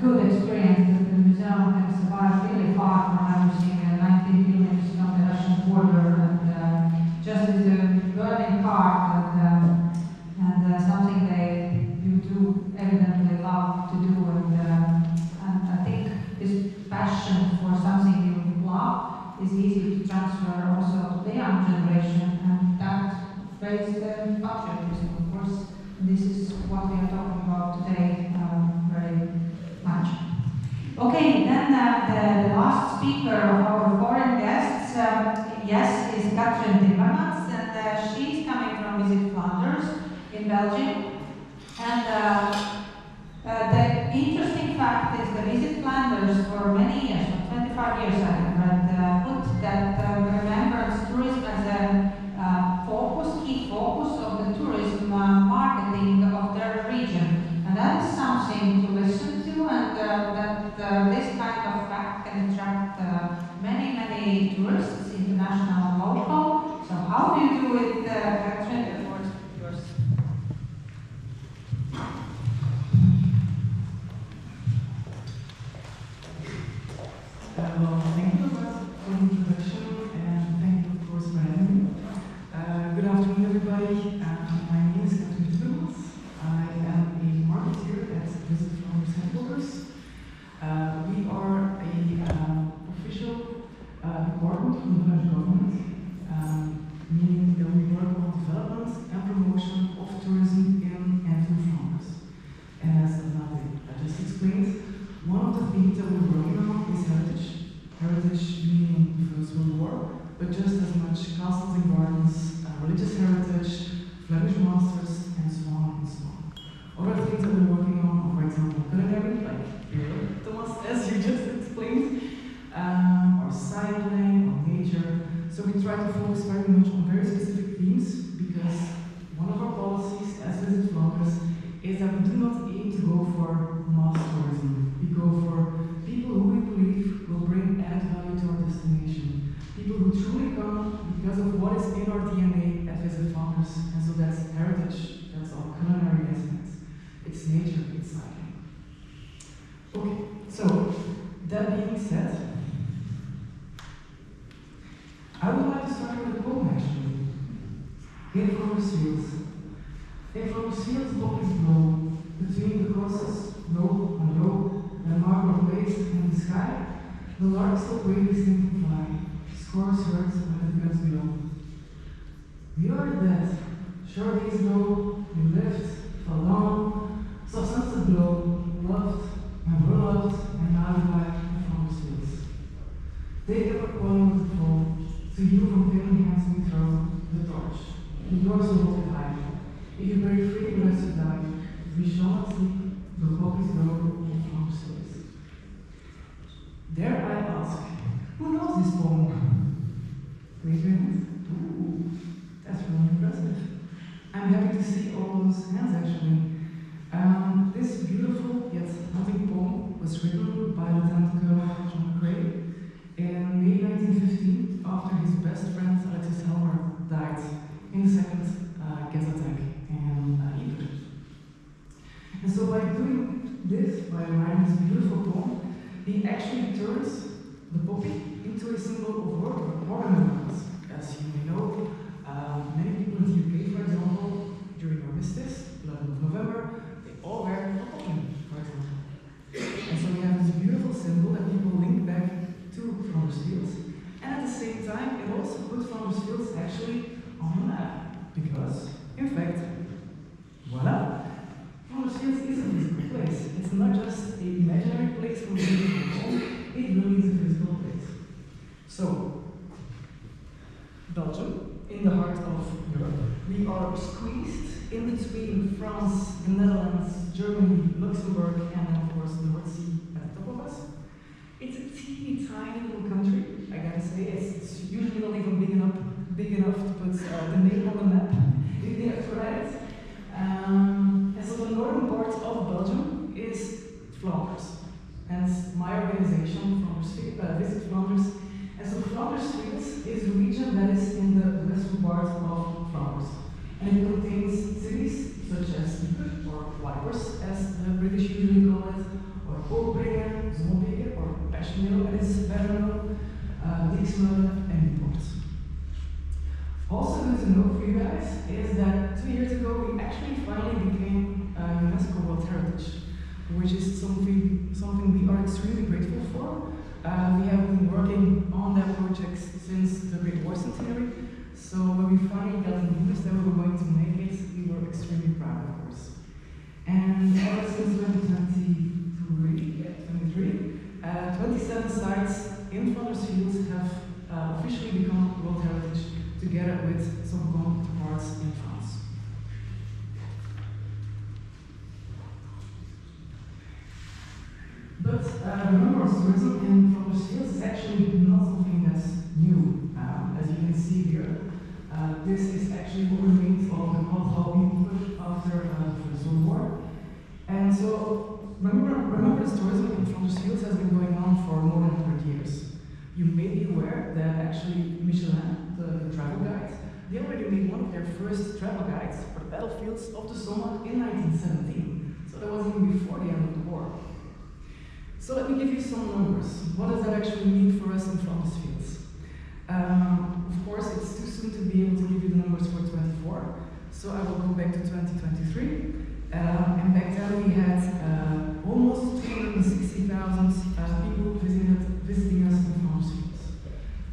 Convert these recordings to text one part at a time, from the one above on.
good experience that the museum can survive really far from everything 90 kilometers from the Russian border, and just is a burning heart and something you do evidently love to do, and I think this passion for something you love is easy to transfer also to the young generation, and that raised patriotism, of course. This is what we are talking about today very much. Okay, then the last speaker of our foreign guests, yes, is Katrien Timmermans, and she's coming from Visit Flanders in Belgium. And the interesting fact is that Visit Flanders for many years, for 25 years I have read, put that Remembrance Tourism as a key focus of the tourism marketing of their region. And that is something to listen to, and that this kind of fact can attract many tourists, international and local. So how do you do it, Katrien? The floor is yours. Well, thank you for the introduction, and thank you, of course, for having me. Good afternoon, everybody. My name is Katrien. I am a marketeer at Visit Flanders. We are a official department from the French government, meaning that we work on development and promotion of tourism in and through Flanders. And as I just explained, one of the things that we're working on is heritage. Heritage meaning the First World War, but just as much castles and gardens, religious heritage, Flemish masters, and so on and so on. Other things that we're working on, for example, culinary, like Thomas, as you just explained, or cycling, or nature. So we try to focus very much on very specific themes, because one of our policies as Visit Flanders is that we do not aim to go for mass tourism. We go for people who we believe will bring added value to our destination. People who truly come because of what is in our DNA at Visit Flanders. And so that's heritage, that's our culinary aspects. It's nature, it's cycling. Okay, so that being said, I would like to start with a poem actually. In Flanders Fields. In Flanders Fields, poppies blow. Between the crosses, low and low, the marble blades in the sky, the larks so bravely sing and fly. Scores hurts when it comes below. We are dead. Sure days go, we lived, for long, saw sunset glow, loved, and were loved, and now we lie in Flanders Fields. They ever calling with the phone, to you from failing hands we throw the torch. The doors will hold it high. If you bury free, the rest will die. We shall not sleep, the poppies grow in Flanders Fields. Dare I ask, who knows this poem? Raise your hands. Ooh, that's really impressive. I'm happy to see all those hands actually. This beautiful yet haunting poem was written by Lieutenant Colonel John Gray in May 1915 after his best friend Alexis Helmer died in the second gas attack in Egypt. And so by doing this, by writing this beautiful poem, he actually turns the poppy into a symbol of war remembrance. As you may know, many people in the UK, for example, during armistice, 11th of November, they all wear a poppy, for example. And so we have this beautiful symbol that people link back to Flanders Fields. And at the same time, it also puts Flanders Fields actually on the map. Because, in fact, voila! Flanders Fields is a physical place. It's not just an imaginary place for people to home, it really is a physical place. So, Belgium, in the heart of Europe, we are squeezed in between France, the Netherlands, Germany, Luxembourg, and of course the North Sea at the top of us. It's a teeny tiny little country, I gotta say. It's usually not even big enough to put the name on the map if they have to write it. And so the northern part of Belgium is Flanders. Hence my organization, Visit Flanders. And so Flanders Fields is a region that is in the western part of Flanders. And it contains cities such as Ypres, or highlights is that 2 years ago we actually finally became UNESCO World Heritage, which is something we are extremely grateful for. We have been working on that project since the Great War Centenary, so when we finally got the news that we were going to make it, we were extremely proud, of course. And ever since 2023, 27 sites in Flanders Fields have officially become World Heritage, together with some counterparts in France. But Remembrance Tourism in Flanders Fields is actually not something that's new. As you can see here, this is actually what remains of the how we put after the First World War. And so Remembrance Tourism in Flanders Fields has been going on for more than 100 years. You may be aware that actually Michelin, the travel guide, they already made one of their first travel guides for the battlefields of the Somme in 1917. So that was even before the end of the war. So let me give you some numbers. What does that actually mean for us in Flanders Fields? Of course, it's too soon to be able to give you the numbers for 24, so I will go back to 2023. And back then we had almost 260,000 people visiting us in Flanders Fields.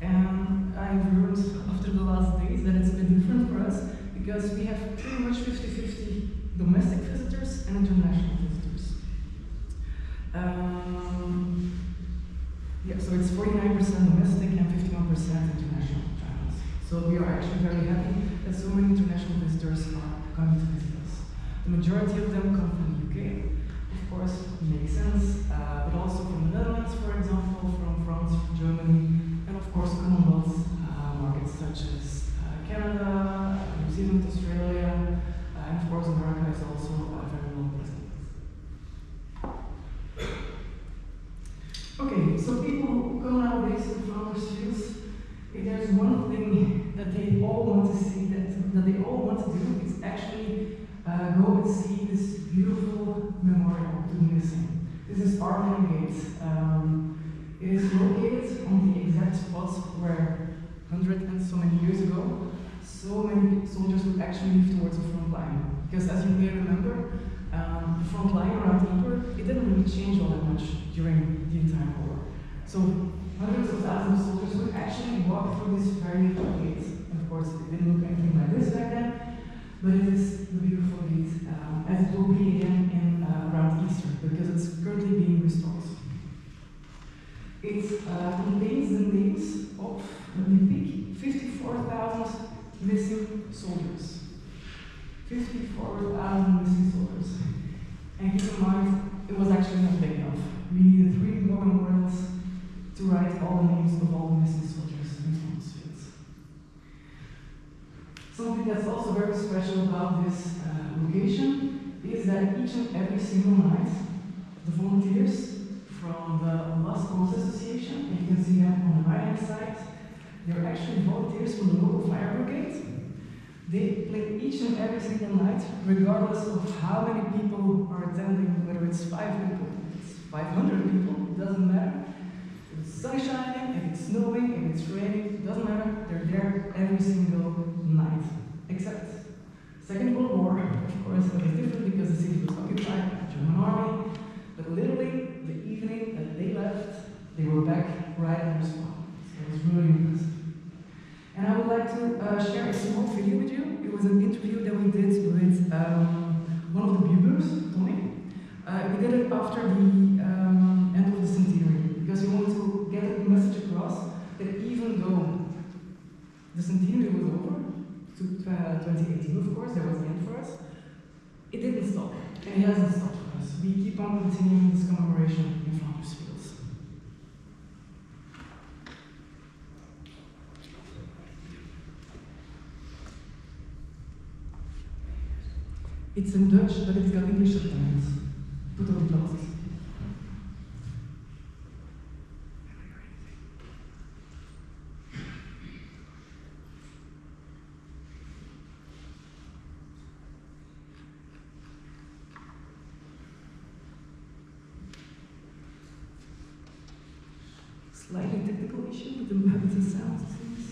And I've learned after the last days that it's a bit different for us, because we have pretty much 50-50 domestic visitors and international visitors. Yeah, so it's 49% domestic and 51% international travelers. So we are actually very happy that so many international visitors are coming to visit us. The majority of them come from the UK, of course, makes sense, but also from the Netherlands, for example, from France, from Germany, and of course Commonwealth markets such as Canada, New Zealand, Australia, and of course America is also very well present. Okay, so people who come nowadays to Flanders Fields, if there's one thing that they all want to see, that they all want to do, is actually go and see this beautiful memorial to the missing. This is Arnhem Gate. It is located on the exact spot where 100 and so many years ago, so many soldiers would actually move towards the front line. Because as you may remember, the front line around Ypres, it didn't really change all that much during the entire war. So hundreds of thousands of soldiers would actually walk through this very little gate. And of course, it didn't look anything like this back then, but it is the beautiful gate, as it will be again in around Easter, because it's currently being restored. It contains the names of, let me pick, 54,000 missing soldiers. 54,000 missing soldiers. And keep in mind, it was actually not big enough. We needed 3 more memorials to write all the names of all the missing soldiers in Flanders Fields. Something that's also very special about this location is that each and every single night, the volunteers from the Lost Cause Association, and you can see them on the right hand side, they're actually volunteers from the local fire brigade. They play each and every single night, regardless of how many people are attending, whether it's 5 people, it's 500 people, it doesn't matter. If it's sun shining, if it's snowing, if it's raining, it doesn't matter, they're there every single night. Except Second World War, of course, that was different because the city was occupied by the German army, but literally, the evening that they left, they were back right on the spot. So it was really impressive. And I would like to share a small video with you. It was an interview that we did with one of the buglers, Tony. We did it after the end of the centenary, because we wanted to get a message across that even though the centenary was over, to 2018 of course, that was the end for us, it didn't stop, and it hasn't stopped for us. We keep on continuing this commemoration in Flanders Fields. It's in Dutch, but it's got English subtitles. Put on glasses. Slightly technical issue with the sound, it seems.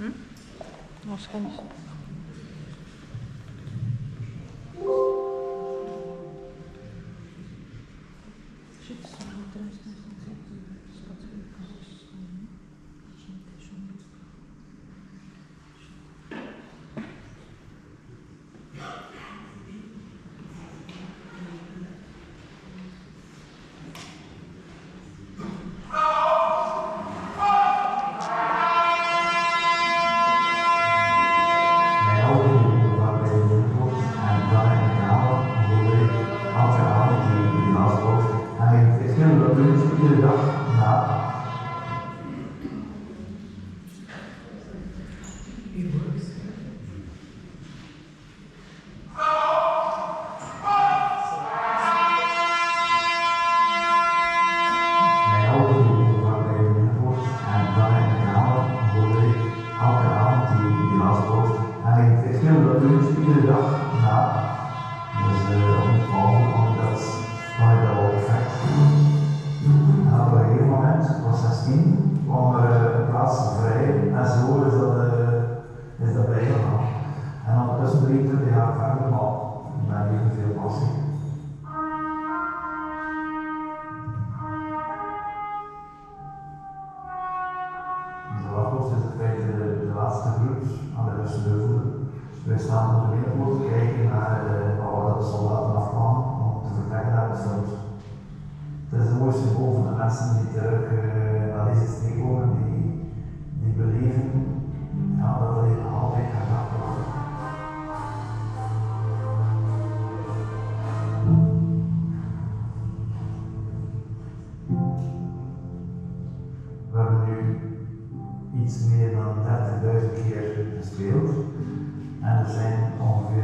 Nog eens. Wij staan op de binnenpoort te kijken naar waar de soldaten afkwamen om te vertrekken naar de front. Het is een mooi symbool voor de mensen die terug naar deze streek komen, die beleven dat er hier altijd gaat worden. We hebben nu iets meer dan 30.000 keer gespeeld. En er zijn ongeveer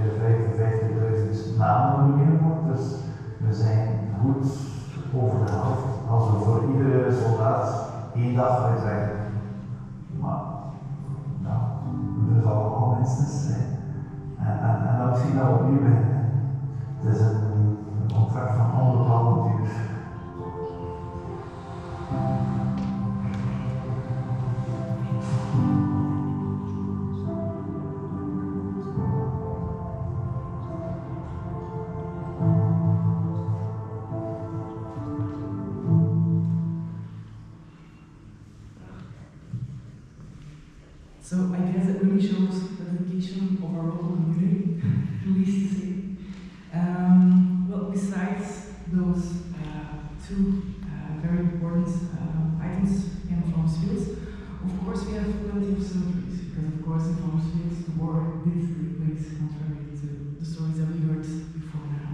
55.000 namen binnengekomen, dus we zijn goed over de helft als we voor iedere soldaat 1 dag uitwerken. Maar ja, we doen het allemaal minstens. En dan misschien dat we opnieuw beginnen. Het is een contract van onbepaalde duur. So I guess it really shows the dedication of our local community, pleased to say. Well, besides those two very important items in Flanders Fields, of course we have plenty of cemeteries, because of course in Flanders Fields the war did take place, contrary to the stories that we heard before now.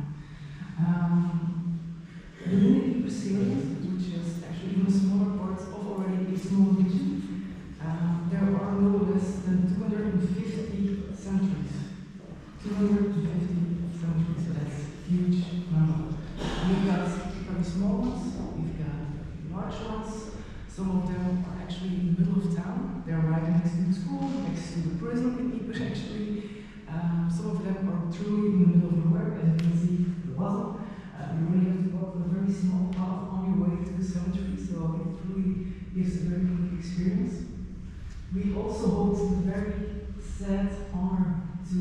The Visit Flanders, which is actually even a smaller part of already a small region, there are no less than 250 cemeteries. 250 cemeteries, so that's a huge number. We've got very small ones, we've got large ones. Some of them are actually in the middle of town. They're right next to the school, next to the prison in Ypres actually. Some of them are truly in the middle of nowhere, as you can see the puzzle. You really have to walk a very small path on your way to the cemetery, so it really gives a very unique experience. We also hold the very sad honor to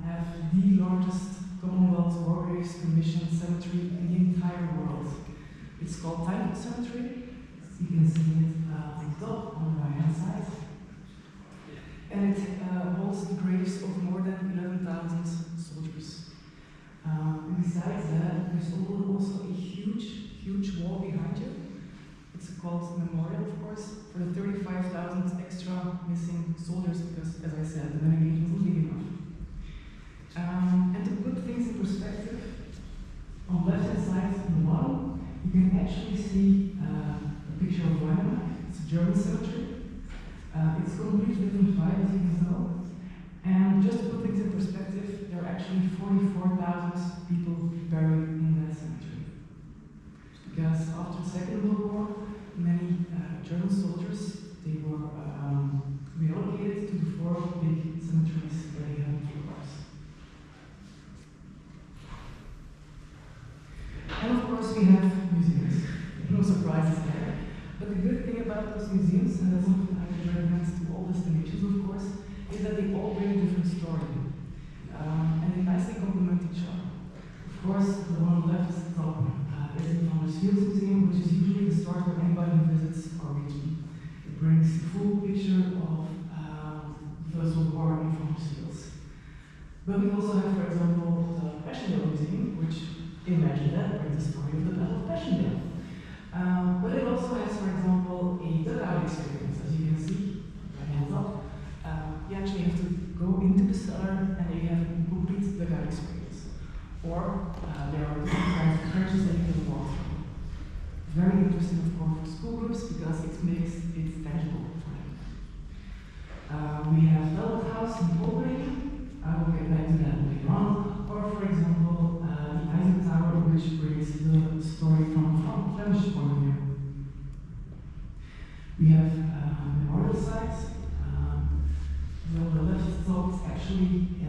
have the largest Commonwealth War Graves Commission cemetery in the entire world. It's called Timmermans Cemetery. You can see it on the top on the right hand side. And it holds the graves of more than 11,000 soldiers. And besides that, there's also a huge wall behind you. It's called memorial, of course, for the 35,000 extra missing soldiers, because, as I said, the medication wasn't big enough. And to put things in perspective, on the left-hand side, in the bottom, you can actually see a picture of Remembrance. It's a German cemetery. It's completely different vibe, as you can tell. And just to put things in perspective, there are actually 44,000 people buried in that cemetery. Because after the Second World War, many German soldiers, they were relocated to the 4 big cemeteries that they had in Flanders. And of course we have museums, no surprises there. But the good thing about those museums, and that's something I recommend to all destinations, of imagine that, or the story of the Battle of Passchendaele. But it also has, for example, a dugout experience, as you can see, right hands up. You actually have to go into the cellar and you have a complete dugout experience. Or there are different kinds of churches that you can walk through. Very interesting, of course, for school groups because it makes it tangible for them. We have Velvet House in Poland. I will get back to that later on. Or, for example, the Eiffel Tower, which brings the story from Flanders point of view. We have memorial sites. On the left top is actually a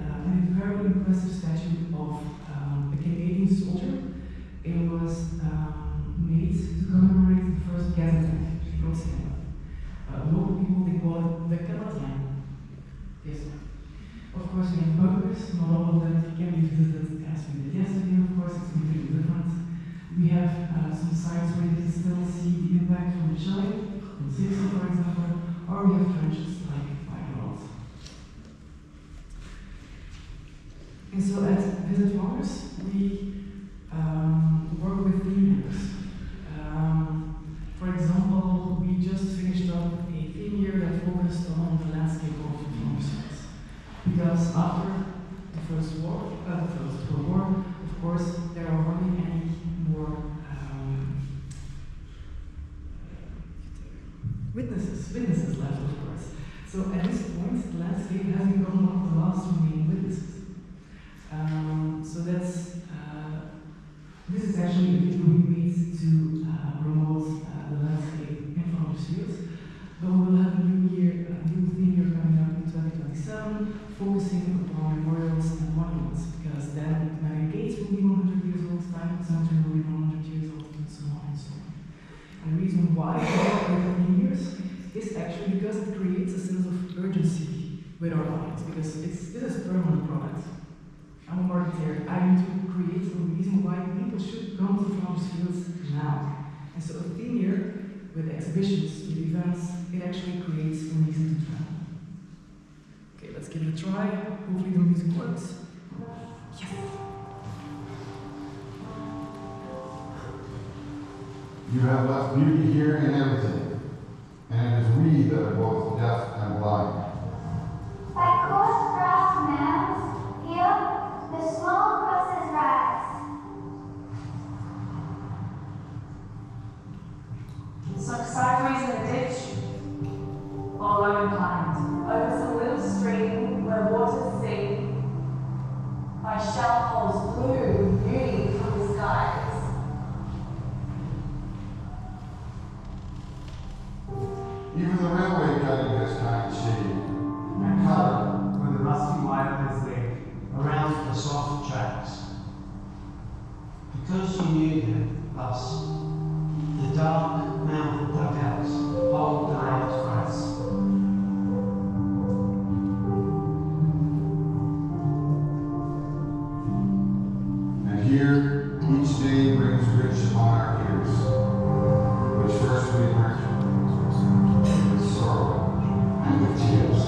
very impressive statue of a Canadian soldier. It was made to commemorate the first gas attack in Katrien. Local people, they call it the Katrien. Yes. Of course, we have bunkers. Not all of them can be visited as we did yesterday, of course, it's completely different. We have some sites where you can still see the impact from the shelling, in Sicily, for example, or we have trenches like Flanders. And so at Visit Flanders, we work with theme years. For example, we just finished up a theme year that focused on the landscape of Flanders Fields. Because after the First World War, of course, there are hardly any more witnesses left, of course. So at this point, the landscape has become one of the last remaining witnesses. So that's this is actually a video we made to promote the landscape in Flanders Fields. But we will have a new theme year coming up in 2027, focusing upon memorials and monuments, because then the gates will be 100 years old, time century will be 100 years old, and so on and so on. And the reason why we work with theme years is actually because it creates a sense of urgency with our audience, because this is a permanent product. I'm a marketer. I need to create a reason why people should come to Flanders Fields now. And so a theme year with exhibitions, with events, it actually creates a reason to travel. Okay, let's give it a try. Hopefully the music works. Yes! You have left beauty here in everything, and it is we that are both deaf and blind. By coarse grass mounds, here the small crosses rise. Sunk sideways in a ditch, or low inclined, over some little stream where waters sing, by shell holes blue beauty from the skies. Even the railway cutting has kind shade. And color, where the rusty wire is laid around the soft tracks. Because you knew us, the dark mountain dugouts hold the light for us. And here, each day brings rich upon our ears, which first we learned with sorrow and with tears.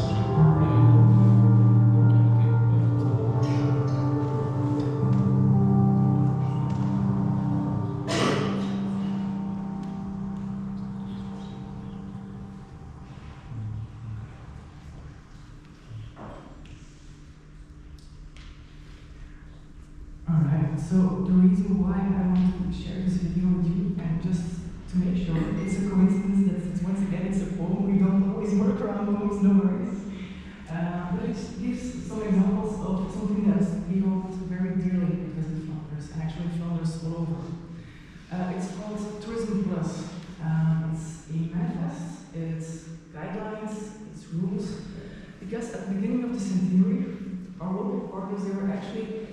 Alright, so the reason why I want to share this video with you, and just to make sure it's a coincidence that once again it's a poem, we don't always work around poems, no worries. But it gives some examples of something that we hold very dearly at Visit Flanders, and actually Flanders all over. It's called Tourism Plus. It's a manifest, it's guidelines, it's rules, because at the beginning of the centenary, our local partners, they were actually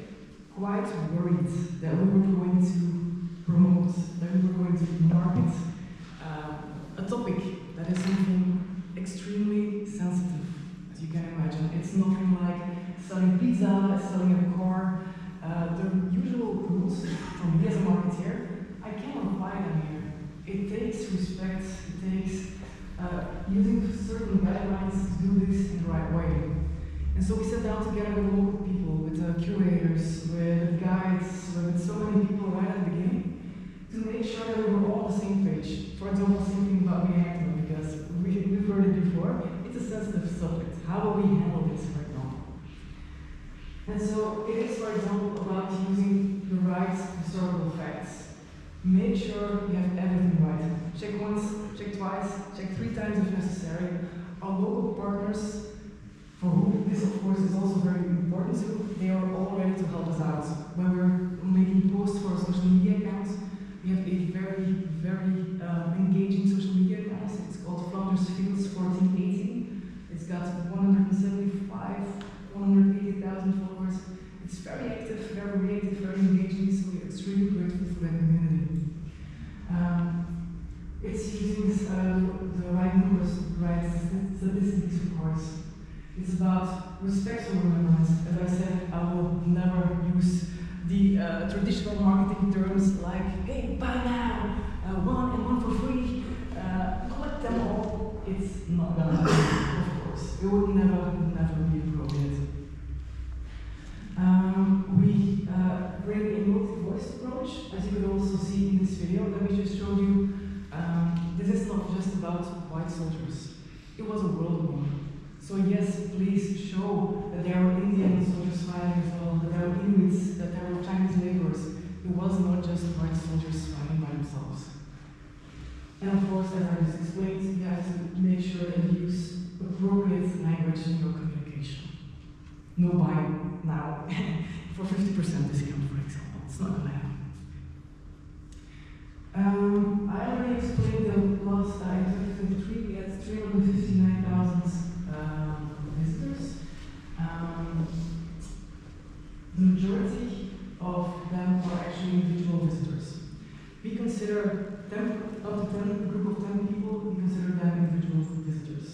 quite worried that we were going to promote, that we were going to market a topic that is something extremely sensitive, as you can imagine. It's nothing like selling pizza, selling a car. The usual rules from me as a marketeer, I cannot apply them here. It takes respect, it takes using certain guidelines to do this in the right way. And so we sat down together with local people people, with curators, with guides, with so many people right at the beginning, to make sure that we were all on the same page. For example, same thing about Remembrance, because we've heard it before. It's a sensitive subject. How will we handle this right now? And so it is, for example, about using the right historical facts. Make sure you have everything right. Check once, check twice, check 3 times if necessary. Our local partners, for whom this of course is also very important too, they are all ready to help us out. When we're making posts for our social media accounts, we have a very engaging social media account. It's called Flanders Fields 1418. It's got 175, 180,000 followers. It's very active, very reactive, very engaging, so we're extremely grateful for that community. It's using the right numbers, the right statistics, of course. It's about respectful remembrance. As I said, I will never use the traditional marketing terms like, hey, buy now, 1 and 1 for free, collect them all. It's not gonna happen, of course. It would never be appropriate. We bring a multi-voice approach, as you could also see in this video that we just showed you. This is not just about white soldiers. It was a world war. So yes, please show that there were Indian soldiers fighting as well, that there were Inuits, that there were Chinese laborers. It was not just white soldiers fighting by themselves. And of course, as I just explained, you have to make sure that you use appropriate language in your communication. No buy now for 50% discount, for example. It's not going to happen. I already explained the last time, 2023, we had 359,000 visitors. The majority of them are actually individual visitors. We consider up to 10, a group of 10 people, we consider them individual visitors.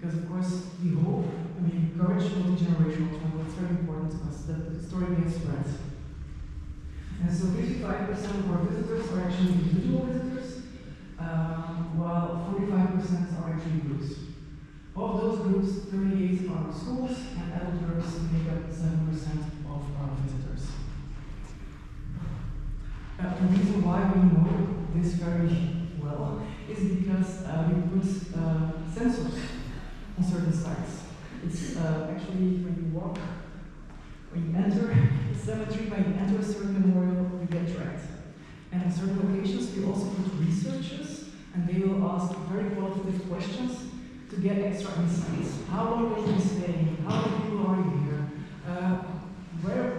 Because of course, we hope and we encourage multi-generational travel. It's very important to us that the story gets spread. And so 55% of our visitors are actually individual visitors, while 45% are actually groups. Of those groups, 38 are schools, and adult groups make up 7% of our visitors. The reason why we know this very well is because we put sensors on certain sites. It's actually when you walk, when you enter the cemetery, when you enter a certain memorial, you get tracked. And on certain locations, we also put researchers, and they will ask very qualitative questions to get extra insights. How long will you be staying? How many people are you here?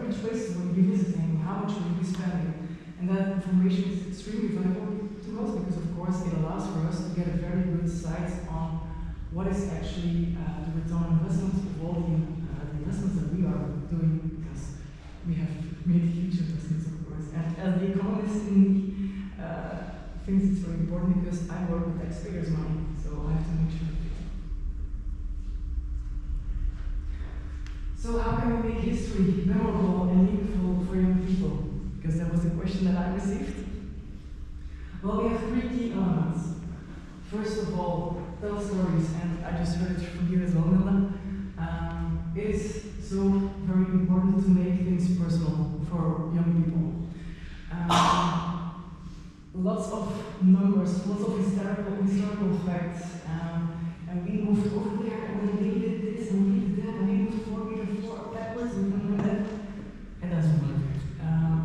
Which places will you be visiting? How much will you be spending? And that information is extremely valuable to us because, of course, it allows for us to get a very good sight on what is actually the return on investment of all the investments that we are doing, because we have made huge investments, of course. And as the economist in me, thinks it's very important because I work with taxpayers' money, so I have to make sure. So how can we make history memorable and meaningful for young people? Because that was the question that I received. Well, we have 3 key elements. First of all, tell stories, and I just heard it from you as well, Nilla. It is so very important to make things personal for young people. Lots of numbers, lots of historical facts, and we moved over there, and then they did this, and we did that, and we moved forward backwards, and that. It doesn't work.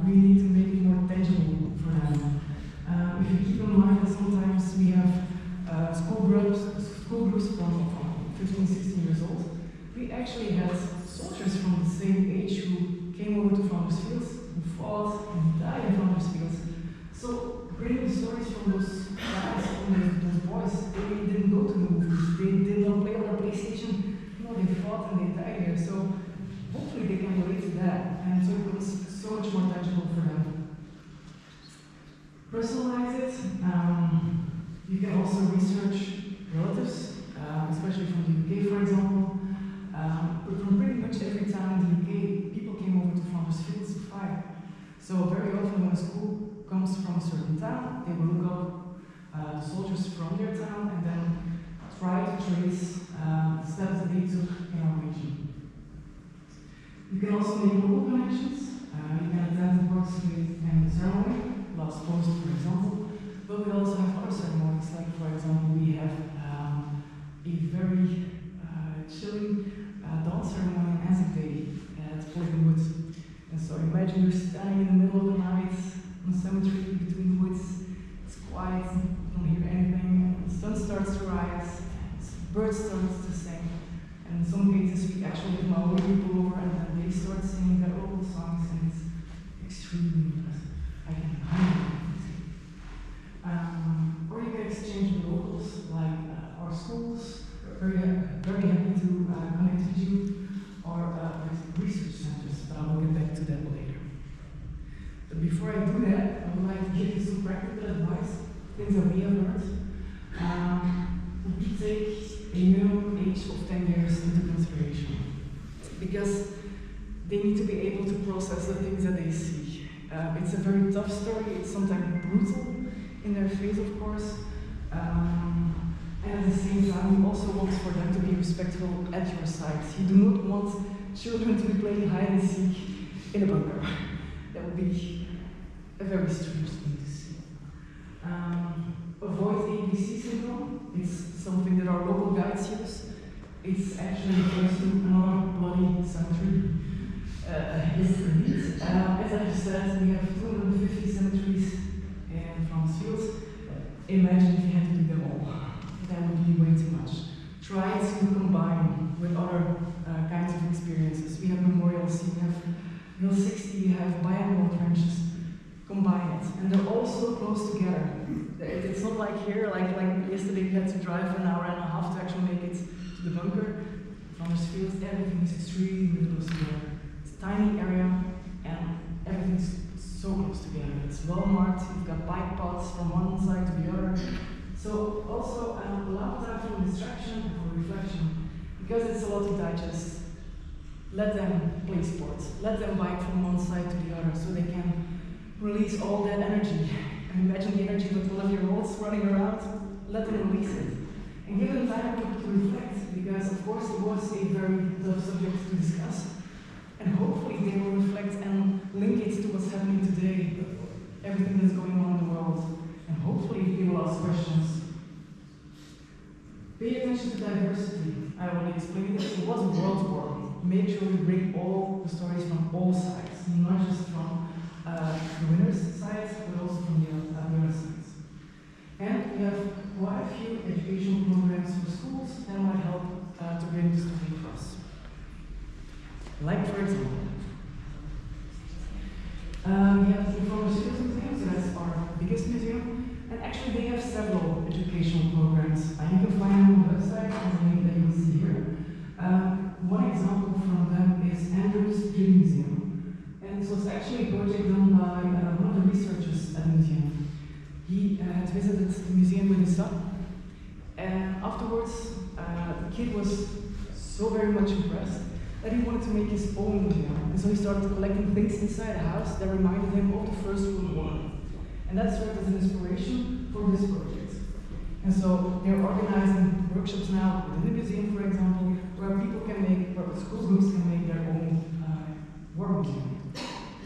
We need to make it more tangible for them. If you keep in mind that sometimes we have school groups from 15, 16 years old, we actually had soldiers from the same age who came over to Flanders Fields, who fought and died in Flanders Fields. So bringing the stories from those guys, from those boys, they didn't go to the movies, they did not play on their PlayStation, no, they fought and they died here. So hopefully they can relate to that, and so it becomes so much more tangible for them. Personalize it. You can also research relatives, especially from the UK, for example. But from pretty much every town in the UK, people came over to Flanders Fields to fight. So very often when a school comes from a certain town, they will look up the soldiers from their town and then try to trace the steps that they took in our region. You can also make local connections. You can attend the participate in the ceremony, last post for example, but we also have other ceremonies, like for example we have a very chilling dance ceremony on Anzac Day at Portland Woods. And so imagine you're standing in the middle of the night on a cemetery between the woods. It's quiet, you don't hear anything, and the sun starts to rise, and birds start to sing. And in some cases we actually have Maori people over and then they start singing their local songs, and it's extremely impressive. I can highly or you can exchange with locals, like our schools, very happy to connect with you, or research centers, but I will get back to that later. But before I do that, I would like to give you some practical advice, things that we have learned. We take a minimum age of 10 years into consideration, because they need to be able to process the things that they see. It's a very tough story, it's sometimes brutal in their face, of course. And at the same time, you also want for them to be respectful at your side. You do not want children to be playing hide and seek in a bunker. That would be a very strange thing to see. Avoid ABC syndrome. It's something that our local guides use. It's actually refers to another bloody cemetery. Yes, indeed. As I just said, we have 250 cemeteries in Flanders Fields. Imagine if you had to do them all. That would be way too much. Try to combine with other kinds of experiences. We have memorials, we have Hill 60, we have biannual trenches. Combine it, and they're all so close together. It's not like here, like yesterday we had to drive for an hour and a half to actually make it to the bunker. Flanders Fields, everything is extremely close together. It's a tiny area, and everything's so close together. It's well marked, you've got bike paths from one side to the other. So also allow time for distraction and for reflection, because it's a lot to digest. Let them play sports, let them bike from one side to the other so they can release all that energy. And imagine the energy of 12-year-olds running around, let them release it. And give them time to reflect, because of course it was a very tough subject to discuss. And hopefully they will reflect and link it to what's happening today, everything that's going on in the world. And hopefully they will ask questions. Pay attention to diversity. I already explained that it was a world war. Make sure you bring all the stories from all sides, not just from the winners' sides, but also from the other sides. And we have quite a few educational programs for schools that might help to bring this story across. Like for example, we have the Flanders Fields Museum, so that's our biggest museum. And actually they have several educational programs. You can find them on the website, and the link that you will see here. One example from them is Andrew's Dream Museum. And this was actually a project done by one of the researchers at the museum. He had visited the museum with his son, and afterwards the kid was so very much impressed that he wanted to make his own museum. And so he started collecting things inside the house that reminded him of the First World War. And that served as an inspiration for this project. And so they're organizing workshops now within the museum, for example, where people can make, where school groups can make their own war museum.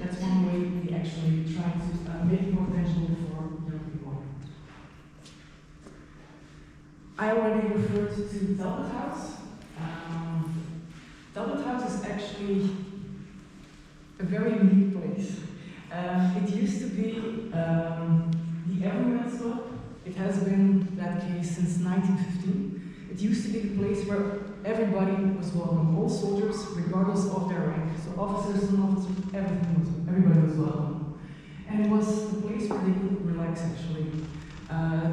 That's one way we actually try to make it more tangible for young people. I already referred to Talbot House. Talbot House is actually a very unique place. It used to be the Everyman's Club. It has been that case since 1915. It used to be the place where everybody was welcome, all soldiers, regardless of their rank. So officers and officers, everybody was welcome. And it was the place where they could relax actually.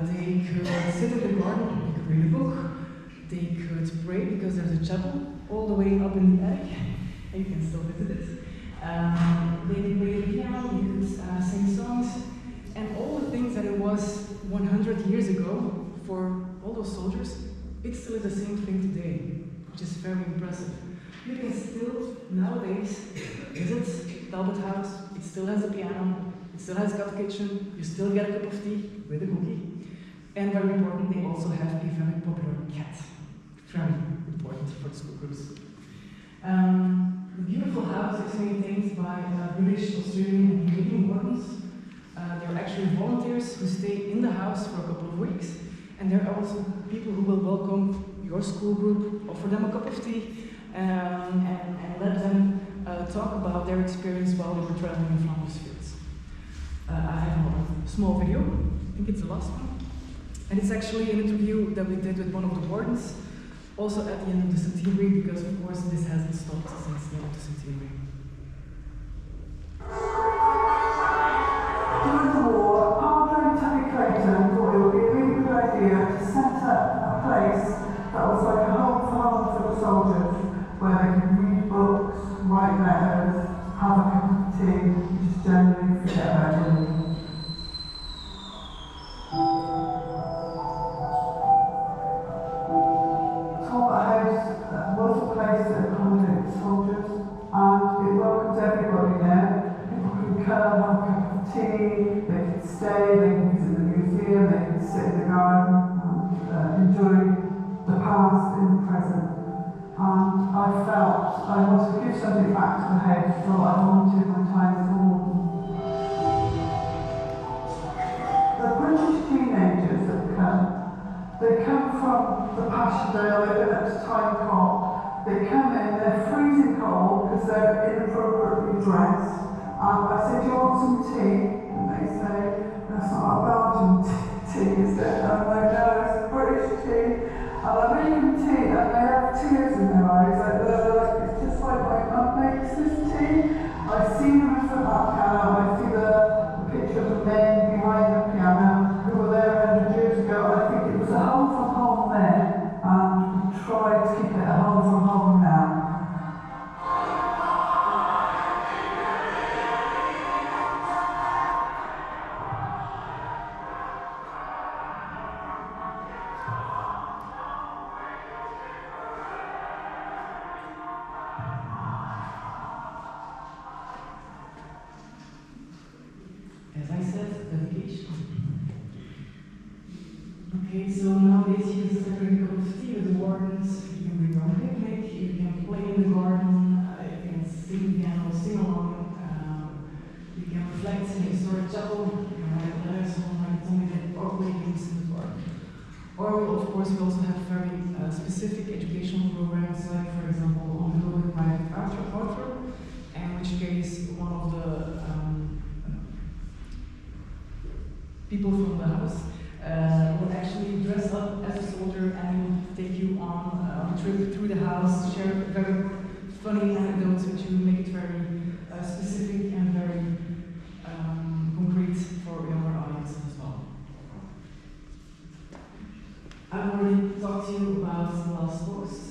They could sit in the garden, they could read a book, they could pray because there's a chapel all the way up in the attic, and you can still visit it. They could play the piano, they could sing songs, and all the things that it was 100 years ago for all those soldiers, it still is the same thing today, which is very impressive. You can still, nowadays, visit Talbot House, it still has a piano, it still has a cat kitchen, you still get a cup of tea with a cookie, and very important, they also have a very popular cat. Very important for the school groups. The beautiful house by British, Australian, and Canadian wardens. They're actually volunteers who stay in the house for a couple of weeks, and they're also people who will welcome your school group, offer them a cup of tea, and let them talk about their experience while they were traveling in Flanders Fields. I have a small video, I think it's the last one, and it's actually an interview that we did with one of the wardens, also at the end of the centenary, because of course this hasn't stopped since the end of the centenary. During the war, Padre Tony Clayton thought it would be a really good idea to set up a place that was like a home for the soldiers, where they could read books, write letters, have a cup of tea, and just generally forget about it. Talbot House was a place that accommodated soldiers, and it welcomed everybody there. People could come, have a cup of tea, they could stay, they could visit the museum, they could sit in the garden and enjoy the past in the present. And I felt I wanted to give something back to the house, so I volunteered my time as a warden. The British teenagers that come, they come from the Passchendaele, they've been up to Tyne. They come in, they're freezing cold because they're inappropriately dressed. And I say, do you want some tea? And they say, that's not a Belgian tea, is it? And I'm like, no, it's British tea. And I make them tea, and they have tears in their eyes. It's just like my mum makes this tea. I see them in front of that piano, I see the picture of the men behind the piano who were there 100 years ago. I think it was a home from home then, and we try to keep it a home from home now. As I said, dedication. Okay, so nowadays you can start drinking a cup of tea with the wardens, you can bring your own picnic, you can play in the garden, you can sing piano, sing along, you can reflect in the historic chapel, you can write letters home, write something or play games in the park. Or of course we also have very specific educational programs, like for example on the road with private Arthur, in which case one of the people from the house will actually dress up as a soldier and will take you on a trip through the house, share very funny anecdotes with you, make it very specific and very concrete for younger audiences as well. I've already talked to you about the last post,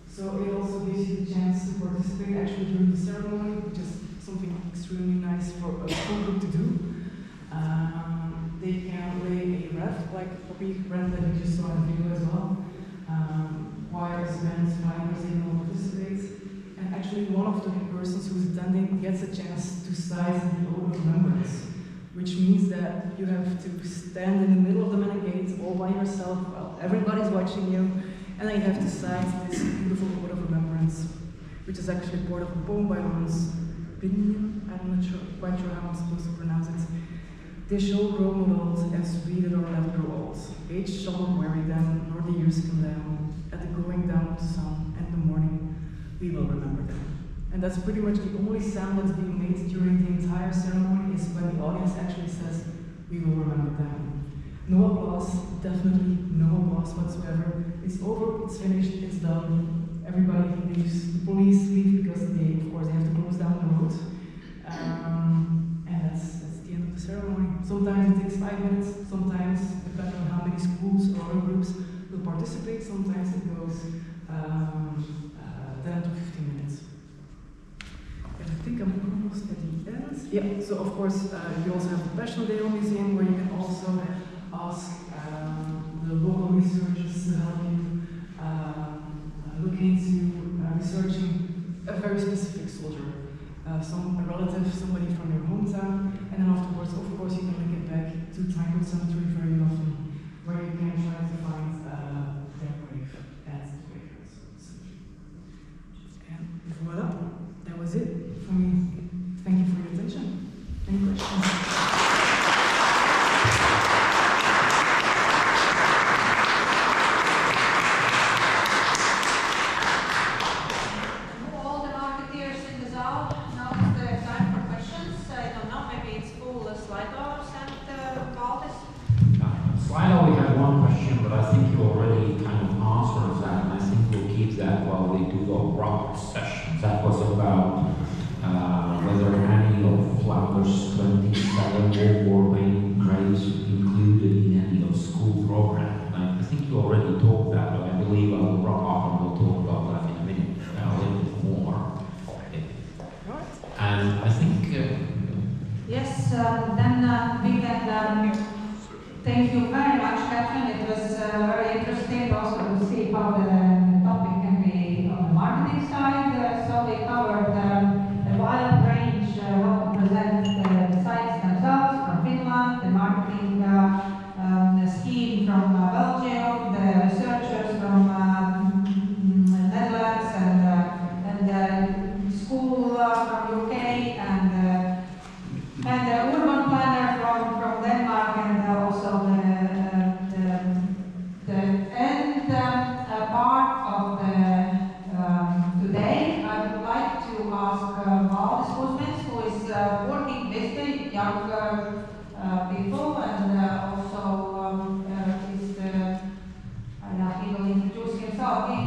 so it also gives you the chance to participate actually during the ceremony, which is something extremely nice for a school group to do. They can lay a raft, like Poppy ran that we just saw in the video as well. Choirs, bands, minors, they will participate. And actually one of the persons who's attending gets a chance to size the Oath of Remembrance, which means that you have to stand in the middle of the main gate all by yourself while everybody's watching you, and then you have to cite this beautiful Oath of Remembrance, which is actually part of a poem by Hans Pinion. I'm not quite sure how I'm supposed to pronounce it. They shall grow old as we that are left grow old. Age shall not weary them, nor the years condemn. At the going down of the sun and the morning, we will remember them. And that's pretty much the only sound that's being made during the entire ceremony, is when the audience actually says, we will remember them. No applause, definitely no applause whatsoever. It's over, it's finished, it's done. Everybody leaves, the police leave because they, of course, they have to close down the road. And that's the end of the ceremony. Sometimes it takes 5 minutes, sometimes, depending on how many schools or other groups will participate, sometimes it goes 10 to 15 minutes. And I think I'm almost at the end. Yeah, so of course, you also have the Passchendaele Museum, where you can also ask the local researchers to help you look into researching a very specific soldier. A relative, somebody from your hometown, and then afterwards, of course, you can link it back to Tyne Cemetery very often, where you can try to find their grave at the graveyard. And voila, that was it for me. part session. That was about whether any of Flanders 27 war main graves included in any of school program. I think you already talked that, but I believe I will wrap up and we'll talk about that in a minute, a little bit more. And I think... Yes, then we can thank you very much, Katrien. It was very interesting also to see how the topic can be on the marketing side. So we covered a wide range, what to present the sites themselves from Finland, the marketing the scheme from Belgium, the researchers from Netherlands, and the school from UK, and the urban planner from Denmark, and also the end part of the today. I would like to ask Valdis Kusmins, who is working with the young people, and also is the he will introduce himself. He